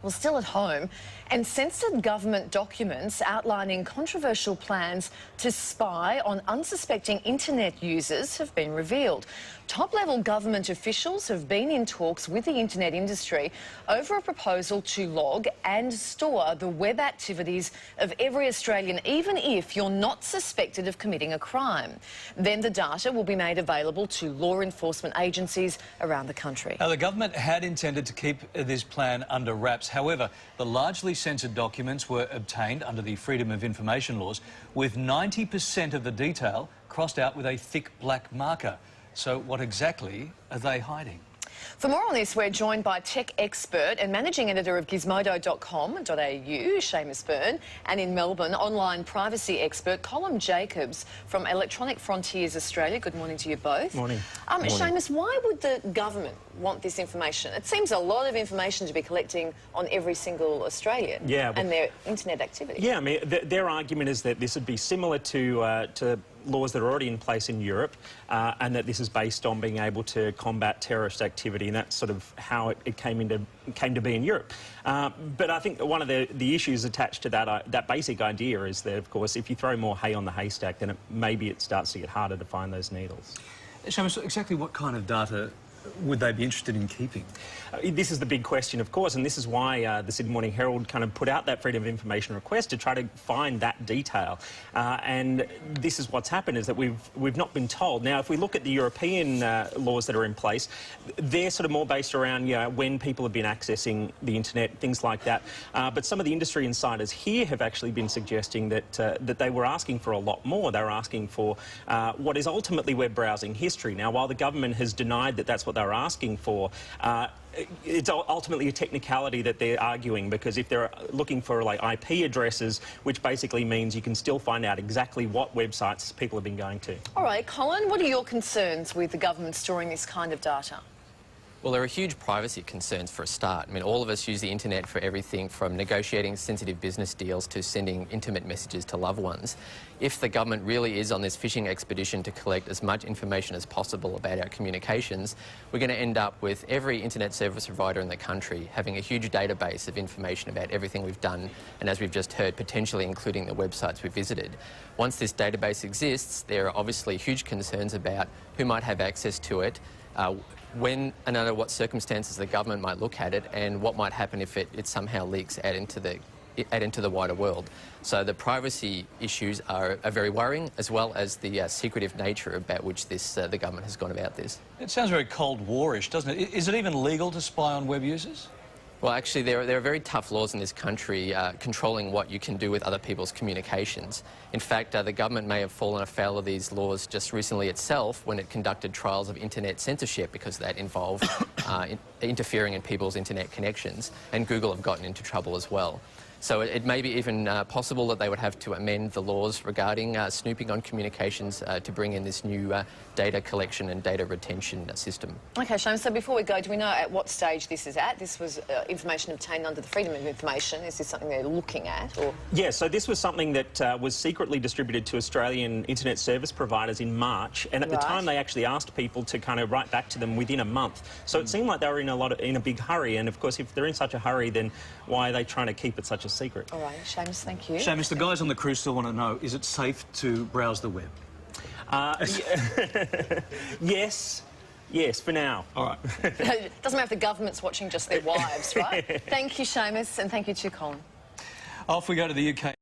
well, still at home, and censored government documents outlining controversial plans to spy on unsuspecting internet users have been revealed. Top-level government officials have been in talks with the internet industry over a proposal to log and store the web activities of every Australian, even if you're not suspected of committing a crime. Then the data will be made available to law enforcement agencies around the country. Now, the government had intended to keep this plan under wraps. However, the largely censored documents were obtained under the Freedom of Information laws, with 90% of the detail crossed out with a thick black marker. So what exactly are they hiding? For more on this, we're joined by tech expert and managing editor of gizmodo.com.au, Seamus Byrne, and in Melbourne, online privacy expert Colin Jacobs from Electronic Frontiers Australia. Good morning to you both. Morning. Morning. Seamus, why would the government want this information? It seems a lot of information to be collecting on every single Australian and their internet activity. Yeah, I mean, their argument is that this would be similar to laws that are already in place in Europe, and that this is based on being able to combat terrorist activity, and that's sort of how it came to be in Europe. But I think one of the issues attached to that basic idea is that, of course, if you throw more hay on the haystack, then maybe it starts to get harder to find those needles. Seamus, exactly what kind of data would they be interested in keeping? This is the big question, of course, and this is why the Sydney Morning Herald kind of put out that Freedom of Information request to try to find that detail. And this is what's happened, is that we've not been told. Now, if we look at the European laws that are in place, they're sort of more based around, you know, when people have been accessing the internet, things like that. But some of the industry insiders here have actually been suggesting that that they were asking for a lot more. They were asking for what is ultimately web browsing history. Now, while the government has denied that that's what they're asking for, it's ultimately a technicality that they're arguing, because if they're looking for like IP addresses, which basically means you can still find out exactly what websites people have been going to. All right, Colin, what are your concerns with the government storing this kind of data? Well, there are huge privacy concerns for a start. I mean, all of us use the internet for everything from negotiating sensitive business deals to sending intimate messages to loved ones. If the government really is on this fishing expedition to collect as much information as possible about our communications, we're going to end up with every internet service provider in the country having a huge database of information about everything we've done, and as we've just heard, potentially including the websites we visited. Once this database exists, there are obviously huge concerns about who might have access to it, when and under what circumstances the government might look at it, and what might happen if it somehow leaks out into the wider world. So the privacy issues are very worrying, as well as the secretive nature about which the government has gone about this. It sounds very Cold War-ish, doesn't it? Is it even legal to spy on web users? Well, actually, there are very tough laws in this country controlling what you can do with other people's communications. In fact, the government may have fallen afoul of these laws just recently itself when it conducted trials of internet censorship, because that involved interfering in people's internet connections, and Google have gotten into trouble as well. So it may be even possible that they would have to amend the laws regarding snooping on communications to bring in this new data collection and data retention system. OK, Seamus, so before we go, do we know at what stage this is at? This was information obtained under the Freedom of Information. Is this something they're looking at? Or? Yeah, so this was something that was secretly distributed to Australian internet service providers in March, and at the time they actually asked people to kind of write back to them within a month. So it seemed like they were in a big hurry, and of course if they're in such a hurry, then why are they trying to keep it such a secret? All right, Seamus, thank you. Seamus, the guys on the crew still want to know, is it safe to browse the web? Yes. Yes, for now. All right. Doesn't matter if the government's watching just their wives, right? Thank you, Seamus, and thank you to Colin. Off we go to the UK.